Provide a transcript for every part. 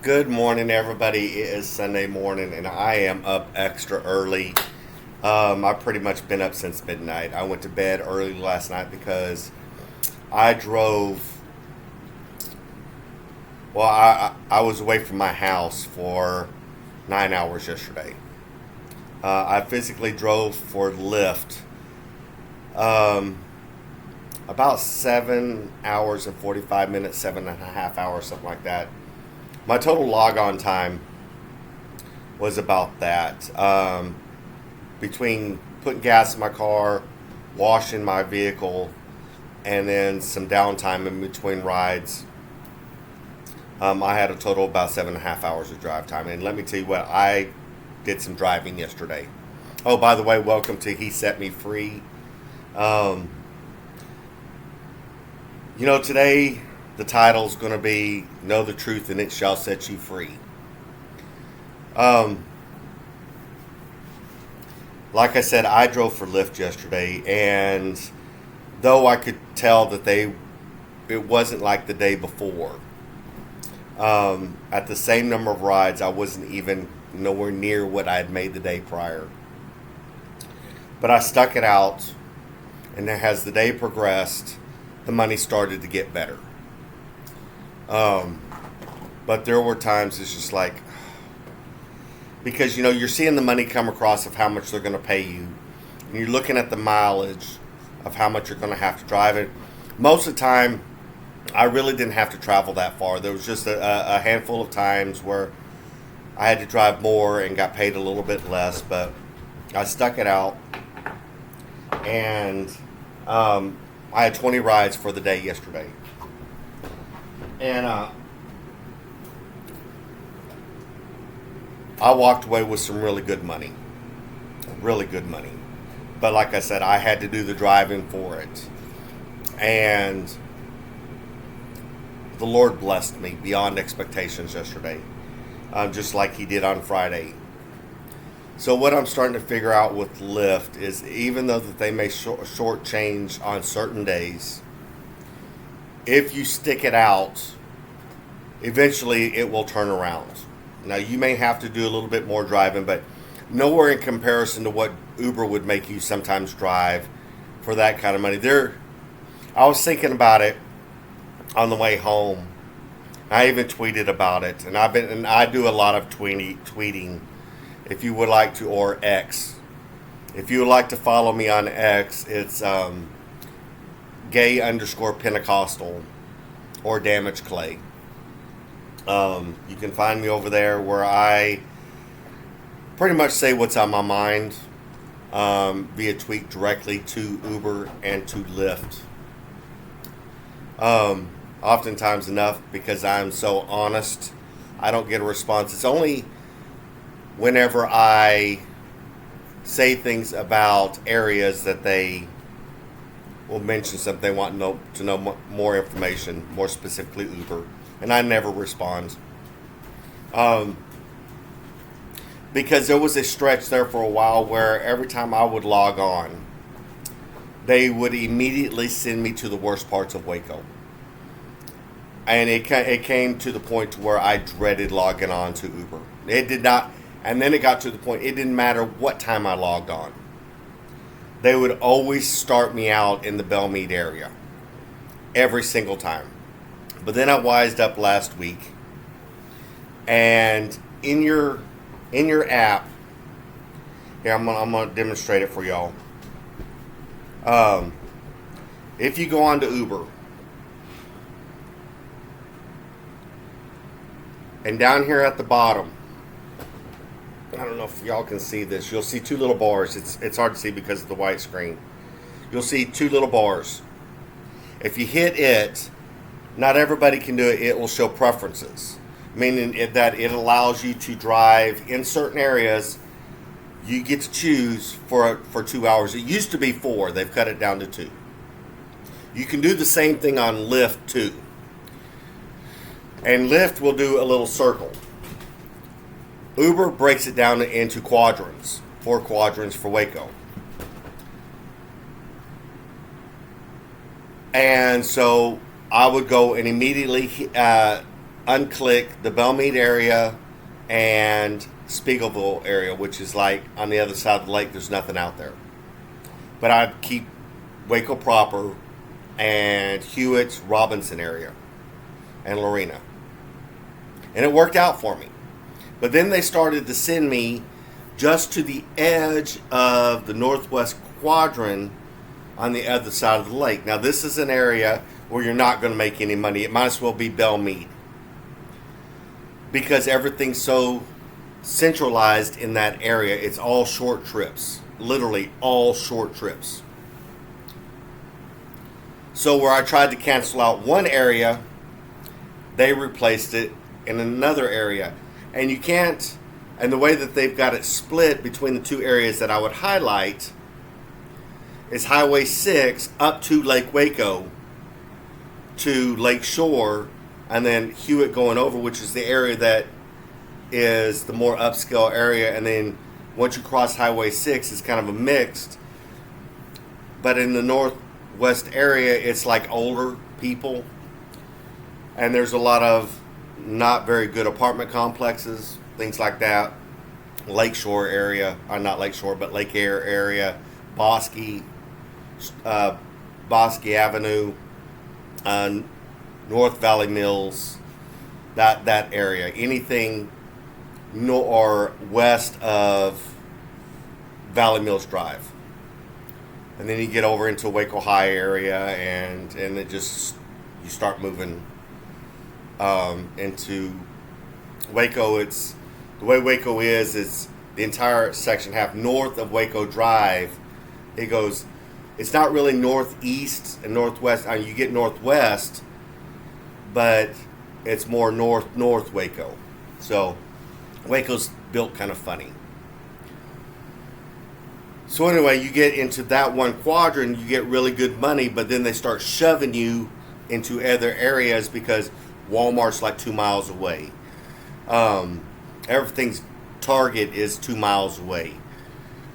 Good morning, everybody. It is Sunday morning, and I am up extra early. I've pretty much been up since midnight. I went to bed early last night because I drove. I was away from my house for 9 hours yesterday. I physically drove for Lyft um, about 7 hours and 45 minutes, 7.5 hours, something like that. My total log on time was about that. Between putting gas in my car, washing my vehicle, and then some downtime in between rides, I had a total of about 7.5 hours of drive time. And let me tell you what, I did some driving yesterday. Oh, by the way, welcome to He Set Me Free. Um, Today the title's going to be Know the Truth and It Shall Set You Free. Um, like I said, I drove for Lyft yesterday, and though I could tell that it wasn't like the day before. At the same number of rides, I wasn't even nowhere near what I had made the day prior. But I stuck it out, and as the day progressed, the money started to get better. Um, but there were times it's just like, because you're seeing the money come across of how much they're going to pay you, and you're looking at the mileage of how much you're going to have to drive it. Most of the time, I really didn't have to travel that far. There was just a handful of times where I had to drive more and got paid a little bit less, but I stuck it out, and I had 20 rides for the day yesterday. And I walked away with some really good money. Really good money. But like I said, I had to do the driving for it. And the Lord blessed me beyond expectations yesterday, just like He did on Friday. So what I'm starting to figure out with Lyft is, even though that they may short change on certain days, if you stick it out, eventually it will turn around. Now, you may have to do a little bit more driving, but nowhere in comparison to what Uber would make you sometimes drive for that kind of money. I was thinking about it on the way home. I even tweeted about it, and I do a lot of tweeting. If you would like to, or X. If you would like to follow me on X, it's gay_Pentecostal or Damage Clay. You can find me over there where I pretty much say what's on my mind via tweet directly to Uber and to Lyft. Oftentimes enough, because I'm so honest, I don't get a response. It's only whenever I say things about areas that they will mention something, they want to know more information, more specifically Uber, and I never respond. Because there was a stretch there for a while where every time I would log on, they would immediately send me to the worst parts of Waco. And it came to the point to where I dreaded logging on to Uber. It did not. And then it got to the point, it didn't matter what time I logged on. They would always start me out in the Belmead area. Every single time. But then I wised up last week. And in your app, here, I'm gonna demonstrate it for y'all. If you go on to Uber, and down here at the bottom, I don't know if y'all can see this. You'll see two little bars. It's hard to see because of the white screen. You'll see two little bars. If you hit it, not everybody can do it. It will show preferences, meaning that it allows you to drive in certain areas. You get to choose for 2 hours. It used to be 4. They've cut it down to 2. You can do the same thing on Lyft too. And Lyft will do a little circle. Uber breaks it down into quadrants, 4 quadrants for Waco. And so I would go and immediately unclick the Belmead area and Spiegelville area, which is like on the other side of the lake. There's nothing out there. But I'd keep Waco proper and Hewitt, Robinson area, and Lorena. And it worked out for me. But then they started to send me just to the edge of the northwest quadrant on the other side of the lake. Now, this is an area where you're not going to make any money. It might as well be Belmead, because everything's so centralized in that area. It's all short trips, literally all short trips. So where I tried to cancel out one area, they replaced it in another area. And you can't, and the way that they've got it split between the two areas that I would highlight is Highway 6 up to Lake Waco to Lake Shore, and then Hewitt going over, which is the area that is the more upscale area. And then once you cross Highway 6, it's kind of a mixed. But in the northwest area, it's like older people. And there's a lot of not very good apartment complexes, things like that. Lakeshore area, or not Lakeshore, but Lake Air area, Bosque Avenue, North Valley Mills, that area. Anything or west of Valley Mills Drive. And then you get over into Waco High area, and it just, you start moving into Waco. It's the way Waco is the entire section half north of Waco Drive. It goes, it's not really northeast and northwest. You get northwest, but it's more north Waco. So Waco's built kind of funny. So anyway, you get into that one quadrant, you get really good money, but then they start shoving you into other areas because Walmart's like 2 miles away. Everything's Target is 2 miles away.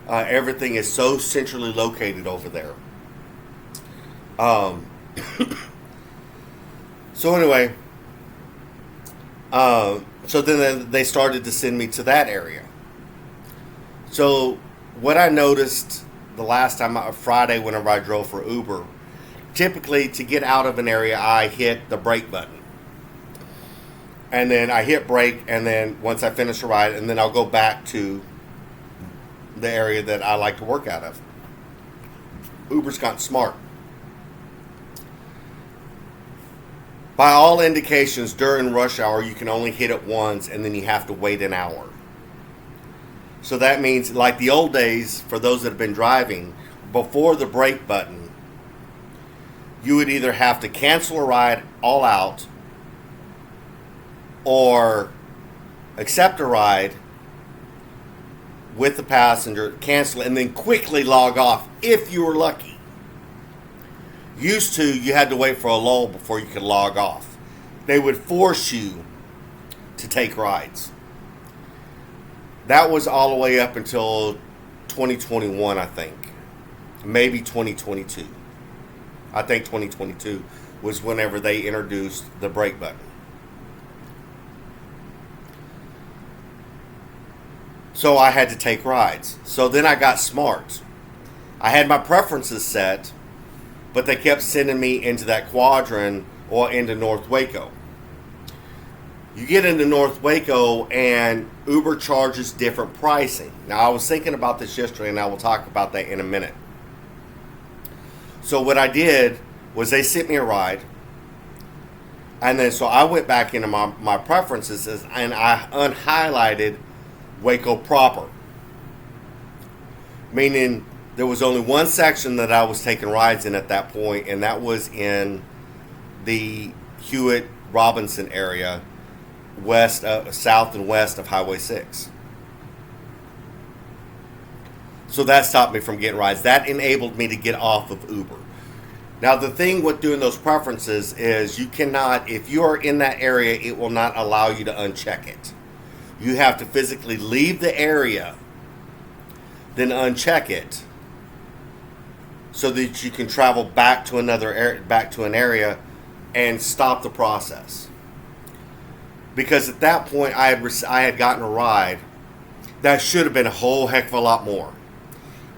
Everything is so centrally located over there. So anyway, so then they started to send me to that area. So what I noticed the last time, Friday, whenever I drove for Uber, typically to get out of an area, I hit the brake button. And then I hit brake, and then once I finish a ride, and then I'll go back to the area that I like to work out of. Uber's gotten smart. By all indications, during rush hour, you can only hit it once, and then you have to wait an hour. So that means, like the old days, for those that have been driving, before the brake button, you would either have to cancel a ride all out, or accept a ride with the passenger, cancel it, and then quickly log off if you were lucky. Used to, you had to wait for a lull before you could log off. They would force you to take rides. That was all the way up until 2021, I think. Maybe 2022. I think 2022 was whenever they introduced the brake button. So I had to take rides. So then I got smart. I had my preferences set, but they kept sending me into that quadrant or into North Waco. You get into North Waco and Uber charges different pricing. Now, I was thinking about this yesterday, and I will talk about that in a minute. So what I did was they sent me a ride, and then so I went back into my preferences, and I unhighlighted Waco proper. Meaning there was only one section that I was taking rides in at that point, and that was in the Hewitt Robinson area, south and west of Highway 6. So that stopped me from getting rides. That enabled me to get off of Uber. Now, the thing with doing those preferences is you cannot, if you are in that area, it will not allow you to uncheck it. You have to physically leave the area, then uncheck it, so that you can travel back to an area and stop the process. because at that point I had gotten a ride that should have been a whole heck of a lot more.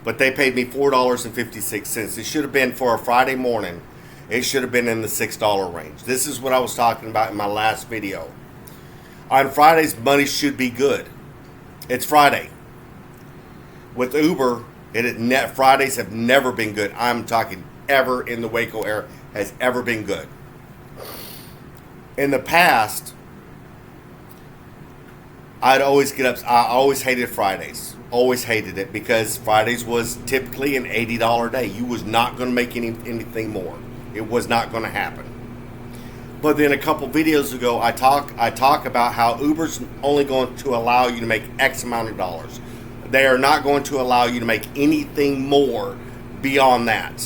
But they paid me $4.56. It should have been for a Friday morning. It should have been in the $6 range. This is what I was talking about in my last video. On Fridays, money should be good. It's Friday. With Uber, Fridays have never been good. I'm talking ever in the Waco area has ever been good. In the past, I'd always get up. I always hated Fridays. Always hated it because Fridays was typically an $80 day. You was not going to make anything more. It was not going to happen. But then a couple videos ago, I talk about how Uber's only going to allow you to make X amount of dollars. They are not going to allow you to make anything more beyond that,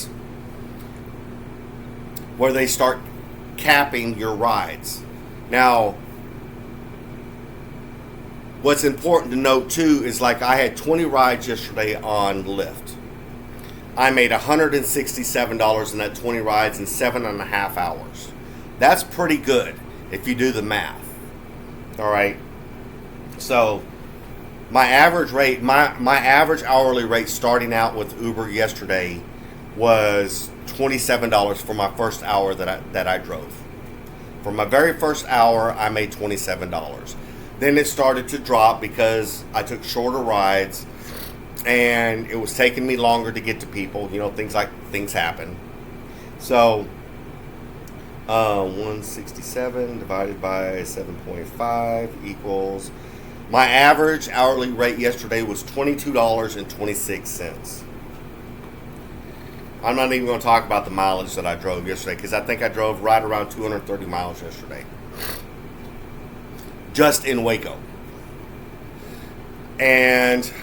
where they start capping your rides. Now, what's important to note too is, like, I had 20 rides yesterday on Lyft. I made $167 in that 20 rides in 7.5 hours. That's pretty good if you do the math. All right. So my average rate, my average hourly rate starting out with Uber yesterday was $27 for my first hour that I drove. For my very first hour, I made $27. Then it started to drop because I took shorter rides and it was taking me longer to get to people. You know, things happen. So 167 divided by 7.5 equals, my average hourly rate yesterday was $22.26. I'm not even going to talk about the mileage that I drove yesterday, because I think I drove right around 230 miles yesterday, just in Waco. And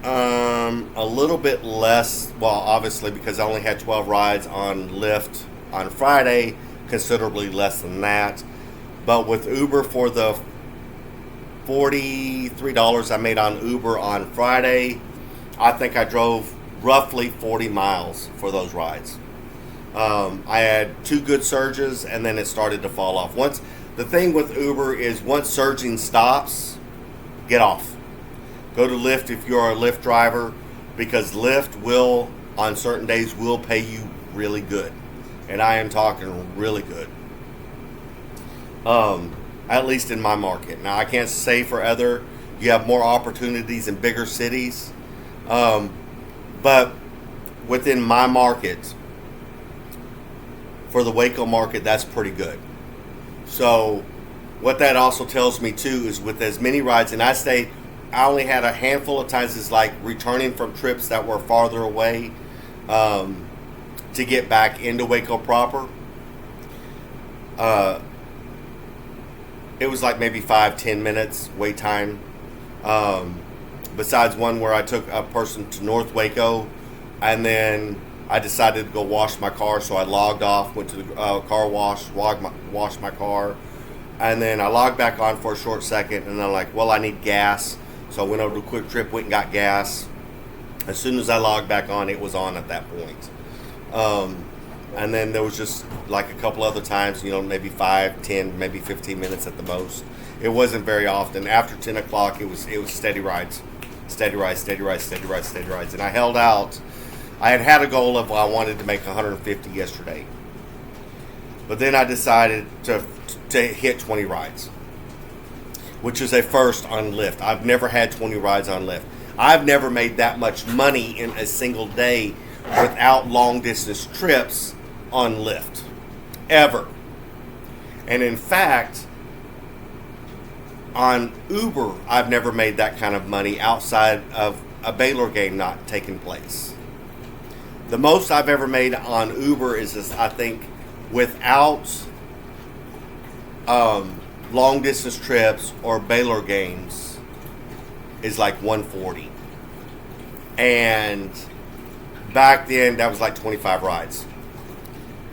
a little bit less, well, obviously, because I only had 12 rides on Lyft on Friday, considerably less than that. But with Uber, for the $43 I made on Uber on Friday, I think I drove roughly 40 miles for those rides. I had 2 good surges, and then it started to fall off. The thing with Uber is, once surging stops, get off. Go to Lyft if you're a Lyft driver, because Lyft will, on certain days, will pay you really good. And I am talking really good. At least in my market. Now, I can't say for other. You have more opportunities in bigger cities. But within my market, for the Waco market, that's pretty good. So what that also tells me too is, with as many rides, and I only had a handful of times, is like returning from trips that were farther away to get back into Waco proper. It was like maybe 5-10 minutes wait time. Besides one where I took a person to North Waco, and then I decided to go wash my car, so I logged off, went to the car wash, washed my car, and then I logged back on for a short second, and I'm like, well, I need gas, so I went over to Quick Trip, went and got gas. As soon as I logged back on, it was on at that point. And then there was just like a couple other times, maybe 5, 10, maybe 15 minutes at the most. It wasn't very often. After 10 o'clock, it was steady rides. Steady rides. And I held out. I had a goal of, I wanted to make 150 yesterday. But then I decided to hit 20 rides, which is a first on Lyft. I've never had 20 rides on Lyft. I've never made that much money in a single day without long distance trips on Lyft, ever. And in fact, on Uber, I've never made that kind of money outside of a Baylor game not taking place. The most I've ever made on Uber is, I think, without long distance trips or Baylor games, is like 140. And back then, that was like 25 rides.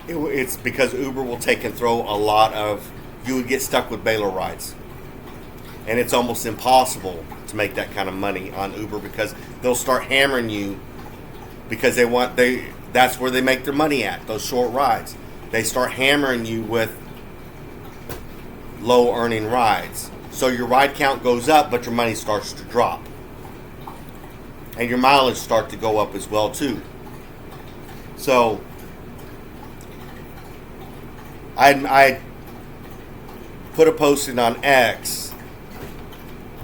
It's because Uber will take and throw a lot of, you would get stuck with Baylor rides. And it's almost impossible to make that kind of money on Uber, because they'll start hammering you, because that's where they make their money at, those short rides. They start hammering you with low earning rides. So your ride count goes up, but your money starts to drop. And your mileage starts to go up as well too. So I put a posting on X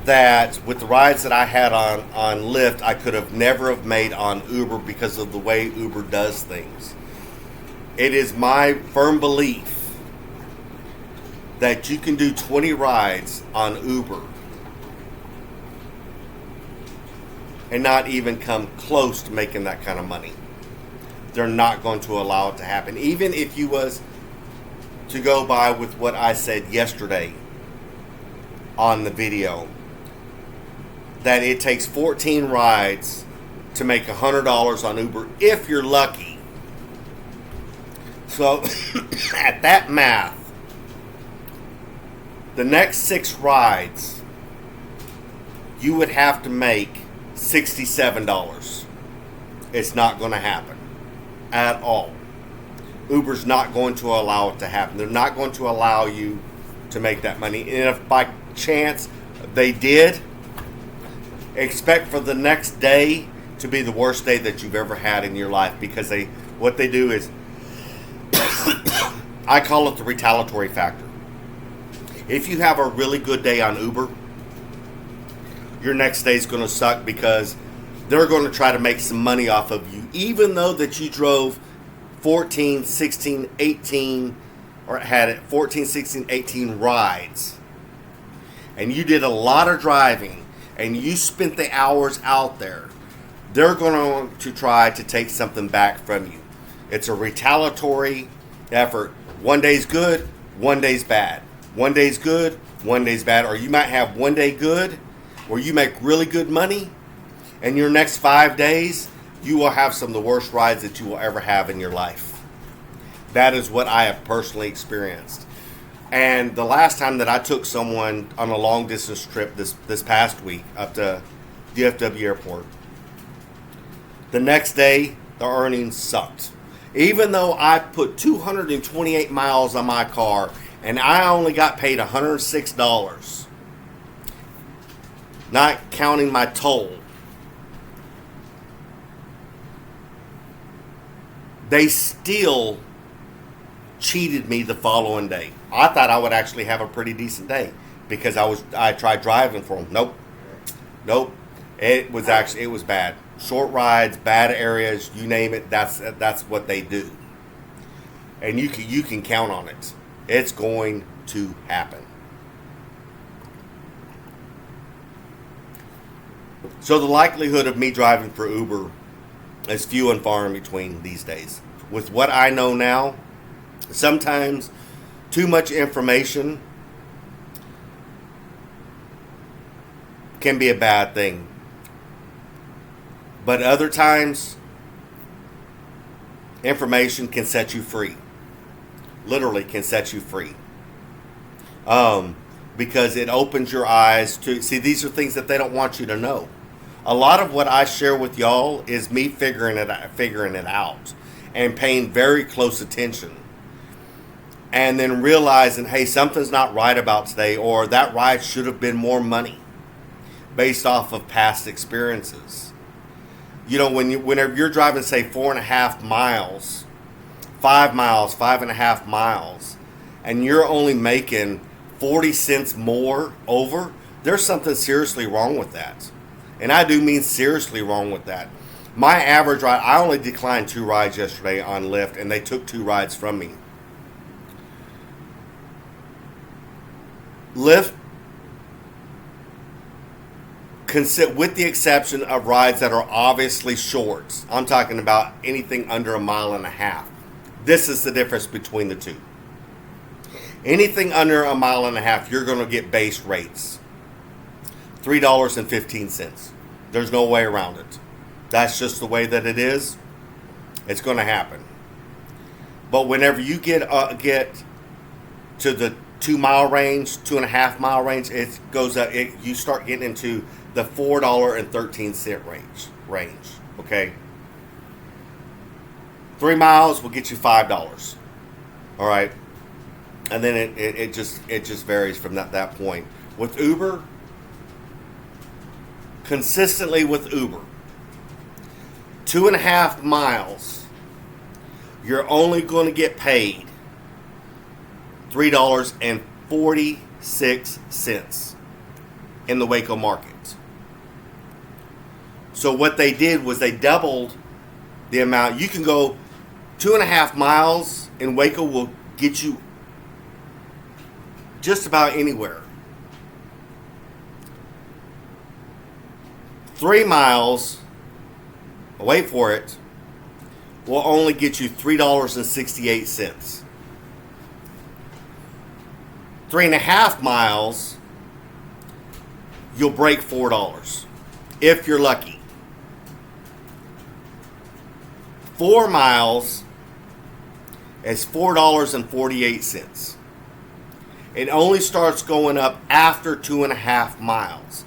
that with the rides that I had on Lyft, I could have never have made on Uber because of the way Uber does things. It is my firm belief that you can do 20 rides on Uber and not even come close to making that kind of money. They're not going to allow it to happen. Even if you was to go by with what I said yesterday on the video, that it takes 14 rides to make $100 on Uber if you're lucky. So at that math, the next 6 rides you would have to make $67. It's not going to happen at all. Uber's not going to allow it to happen. They're not going to allow you to make that money. And if by chance they did, expect for the next day to be the worst day that you've ever had in your life, because what they do is I call it the retaliatory factor. If you have a really good day on Uber, your next day is going to suck because they're going to try to make some money off of you, even though that you drove 14, 16, 18, or had it 14, 16, 18 rides, and you did a lot of driving, and you spent the hours out there. They're going to try to take something back from you. It's a retaliatory effort. One day's good, one day's bad. One day's good, one day's bad. Or you might have one day good where you make really good money, and your next 5 days you will have some of the worst rides that you will ever have in your life. That is what I have personally experienced. And the last time that I took someone on a long distance trip this past week up to DFW Airport, the next day the earnings sucked. Even though I put 228 miles on my car and I only got paid $106, not counting my toll, they still cheated me the following day. I thought I would actually have a pretty decent day because I tried driving for them. Nope. It was bad. Short rides, bad areas, you name it. That's what they do, and you can count on it. It's going to happen. So the likelihood of me driving for Uber is few and far in between these days. With what I know now, sometimes too much information can be a bad thing. But other times, information can set you free. Literally can set you free. Because it opens your eyes to see, these are things that they don't want you to know. A lot of what I share with y'all is me figuring it out and paying very close attention. And then realizing, hey, something's not right about today, or that ride should have been more money based off of past experiences. You know, whenever you're driving, say, 4.5 miles, 5 miles, 5.5 miles, and you're only making 40 cents more over, there's something seriously wrong with that. And I do mean seriously wrong with that. My average ride, I only declined 2 rides yesterday on Lyft, and they took 2 rides from me. Lyft, with the exception of rides that are obviously short, I'm talking about anything under 1.5 miles. This is the difference between the two. Anything under 1.5 miles, you're going to get base rates. $3.15. There's no way around it. That's just the way that it is. It's going to happen. But whenever you get to the 2 mile range, 2.5 mile range, it goes up. You start getting into the $4.13 range. Okay. 3 miles will get you $5. All right. and then it just varies from that point. With Uber, consistently with Uber, 2.5 miles, you're only going to get paid $3.46 in the Waco market. So what they did was they doubled the amount. You can go 2.5 miles in Waco will get you just about anywhere. 3 miles, wait for it, will only get you $3.68. 3.5 miles, you'll break $4 if you're lucky. 4 miles is $4.48. It only starts going up after 2.5 miles.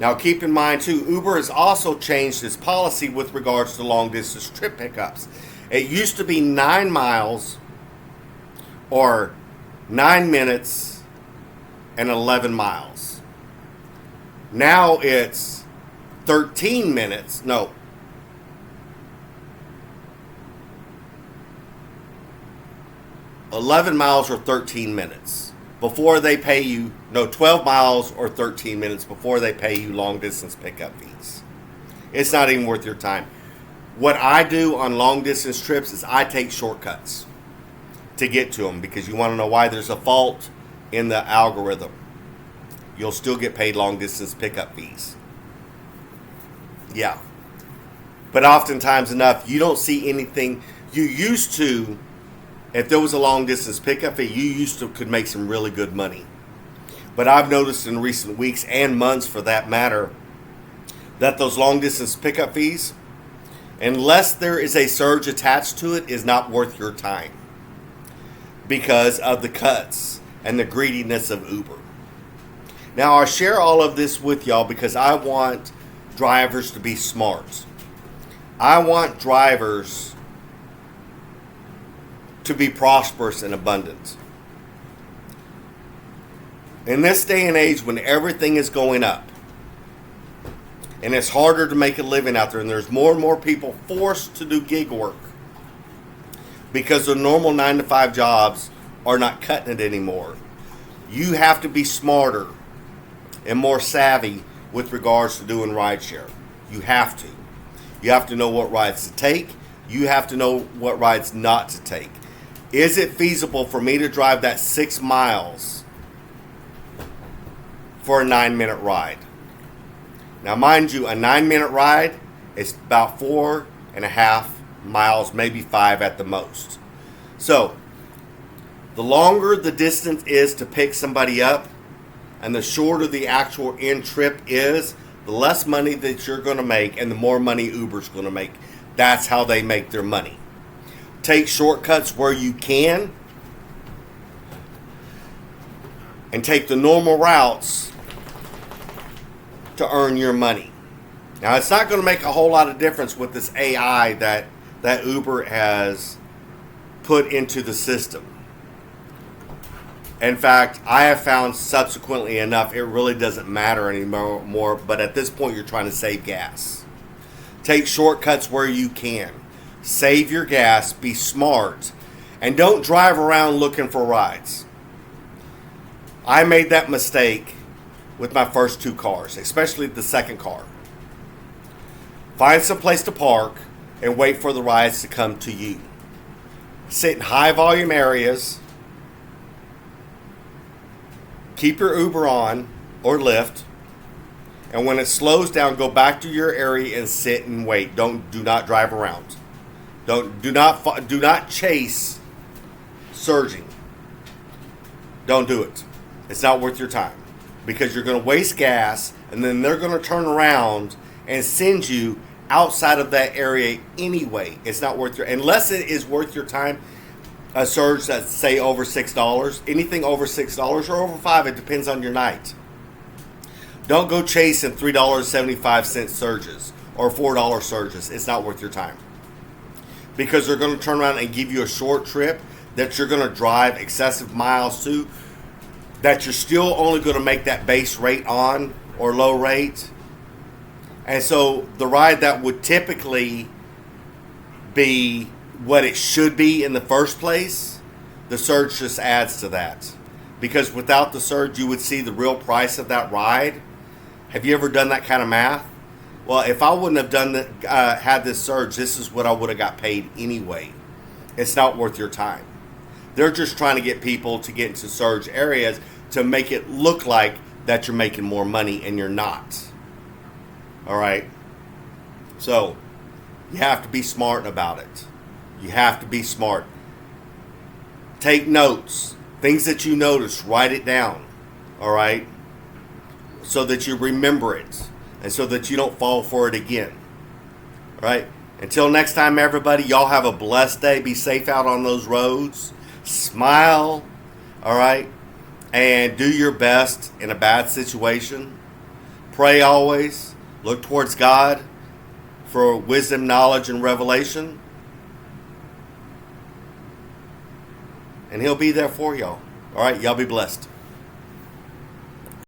Now keep in mind too, Uber has also changed its policy with regards to long distance trip pickups. It used to be 9 miles or 9 minutes and 11 miles. Now it's 13 minutes. No. 11 miles or 13 minutes before they pay you, 12 miles or 13 minutes before they pay you long distance pickup fees. It's not even worth your time. What I do on long distance trips is I take shortcuts to get to them, because you want to know why. There's a fault in the algorithm. You'll still get paid long distance pickup fees. Yeah. But oftentimes enough, you don't see anything. You used to, if there was a long distance pickup fee, you could make some really good money. But I've noticed in recent weeks and months for that matter, that those long distance pickup fees, unless there is a surge attached to it, is not worth your time because of the cuts and the greediness of Uber. Now I share all of this with y'all because I want drivers to be smart. I want drivers to be prosperous and abundant. In this day and age when everything is going up and it's harder to make a living out there, and there's more and more people forced to do gig work because the normal 9-to-5 jobs are not cutting it anymore, you have to be smarter and more savvy with regards to doing rideshare. You have to. You have to know what rides to take. You have to know what rides not to take. Is it feasible for me to drive that 6 miles for a 9-minute ride? Now, mind you, a 9-minute ride is about 4.5 miles, maybe 5 at the most. So, the longer the distance is to pick somebody up and the shorter the actual end trip is, the less money that you're going to make and the more money Uber's going to make. That's how they make their money. Take shortcuts where you can and take the normal routes to earn your money. Now, it's not going to make a whole lot of difference with this AI that Uber has put into the system. In fact, I have found subsequently enough, it really doesn't matter anymore, but at this point, you're trying to save gas. Take shortcuts where you can. Save your gas, be smart, and don't drive around looking for rides. I made that mistake with my first 2 cars, especially the second car. Find some place to park and wait for the rides to come to you. Sit in high volume areas. Keep your Uber on or Lyft. And when it slows down, go back to your area and sit and wait. Do not drive around. Do not chase surging. Don't do it. It's not worth your time, because you're going to waste gas, and then they're going to turn around and send you outside of that area anyway. It's not worth unless it is worth your time. A surge that's say over $6, anything over $6 or over $5, it depends on your night. Don't go chasing $3.75 surges or $4 surges. It's not worth your time. Because they're going to turn around and give you a short trip that you're going to drive excessive miles to, that you're still only going to make that base rate on or low rate. And so the ride that would typically be what it should be in the first place, the surge just adds to that. Because without the surge, you would see the real price of that ride. Have you ever done that kind of math? Well, if I wouldn't have done had this surge, this is what I would have got paid anyway. It's not worth your time. They're just trying to get people to get into surge areas to make it look like that you're making more money, and you're not. All right? So, you have to be smart about it. You have to be smart. Take notes. Things that you notice, write it down. All right? So that you remember it. And so that you don't fall for it again. All right? Until next time, everybody, y'all have a blessed day. Be safe out on those roads. Smile. All right? And do your best in a bad situation. Pray always. Look towards God for wisdom, knowledge, and revelation. And He'll be there for y'all. All right? Y'all be blessed.